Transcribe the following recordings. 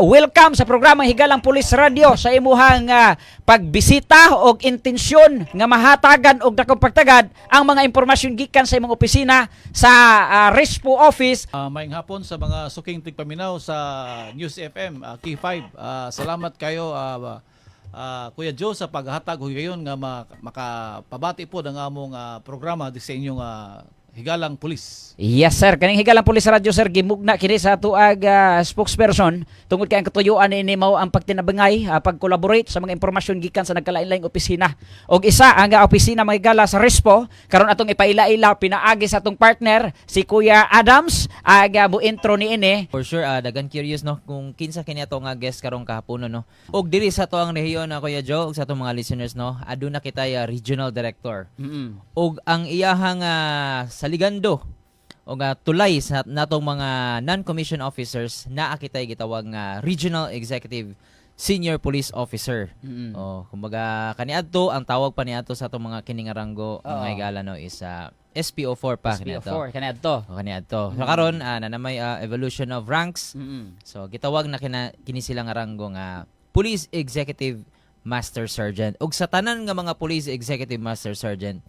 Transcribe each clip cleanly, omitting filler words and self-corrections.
welcome sa programa Higalang Pulis Radio sa imuhang pagbisita o intensyon nga mahatagan og dakong pagtagad ang mga impormasyon gikan sa imong opisina sa RESPO office. Maayong hapon sa mga suking tigpaminaw sa News FM K5. Salamat kayo Kuya Joe sa paghatag og gayon nga makapabati po ng among programa di sa inyong Higalang Pulis. Yes sir, kaning Higalang Pulis Radio sir gimugna kini sa tuag spokesperson tungod kay ang katuyuan ni mao ang pagtinabangay pag-collaborate sa mga impormasyon gikan sa nagkalain-laing opisina. Og isa ang opisina mga higala sa RESPO karon atong ipaila-ila pinaagi sa atong partner si Kuya Adams mo intro ni ini. For sure dagan curious no kung kinsa kini ato nga guest karong kahapon no. Og diri sa to ang rehiyon na Kuya Joe og sa atong mga listeners no, aduna kita regional director. Og ang iyahang saligando o tulay sa natong mga non-commissioned officers naa kitay gitawag nga regional executive senior police officer. Kumbaga kaniadto ang tawag pa niadto sa atong mga kining ranggo mga higala no is SPO4 pa SPO4 kaniadto. So karon nanamay evolution of ranks. So gitawag na kini sila nga ranggo nga police executive master sergeant. Og sa tanan nga mga police executive master sergeant.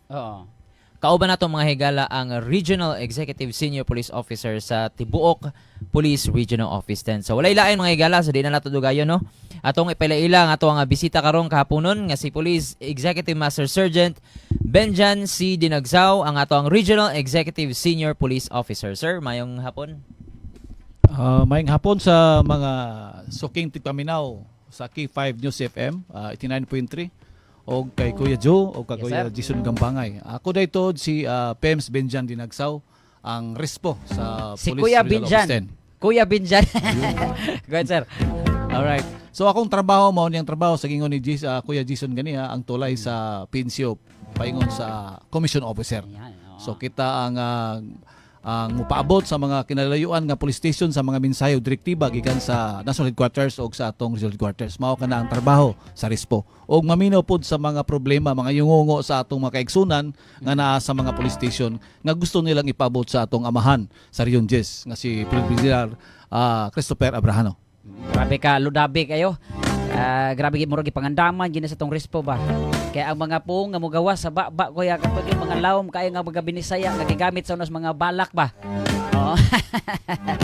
Kauban nato mga higala ang Regional Executive Senior Police Officer sa Tibuok Police Regional Office 10. So walay lain mga higala, so di na nato dugayon no. Atong ipailaila ang ato nga bisita karon kahaponon nga si Police Executive Master Sergeant Benjan C. Dinagzao, ang ato ang Regional Executive Senior Police Officer. Sir, mayong hapon. Maayong hapon sa mga suking tigpaminaw sa K5 News FM 89.3. O kay Kuya Joe o kay Kuya Jason Gambangay. Ako dayto si PEMS Benjan Dinagsaw, ang RESPO sa si Police Kuya Regional Benjan. Office 10. Kuya Benjan. Go ahead, sir. Alright. So akong trabaho mao niyang trabaho sa gingon ni Kuya Jason ganiha ang tulay sa PNCO paingon sa commission officer. So kita ang mupaabot sa mga kinalayuan nga police station sa mga mensahe o direktiba gikan sa National Headquarters o sa atong Regional Headquarters. Mao kana ang trabaho sa RESPO. Og maminaw pod sa mga problema, mga yungungo sa atong mga kaigsunan nga naa sa mga police station nga gusto nilang ipaabot sa atong amahan sa Region 10 nga si Brigadier Christopher Abrahano. Grabe ka, ludabi kayo. Grabe murag ipangandaman gina sa tong RESPO ba. Kaya ang mga pong nga mogawa sa baba kuya kapag yung mga lawom kaya nga mga binisaya nga gigamit sa unos mga balak ba.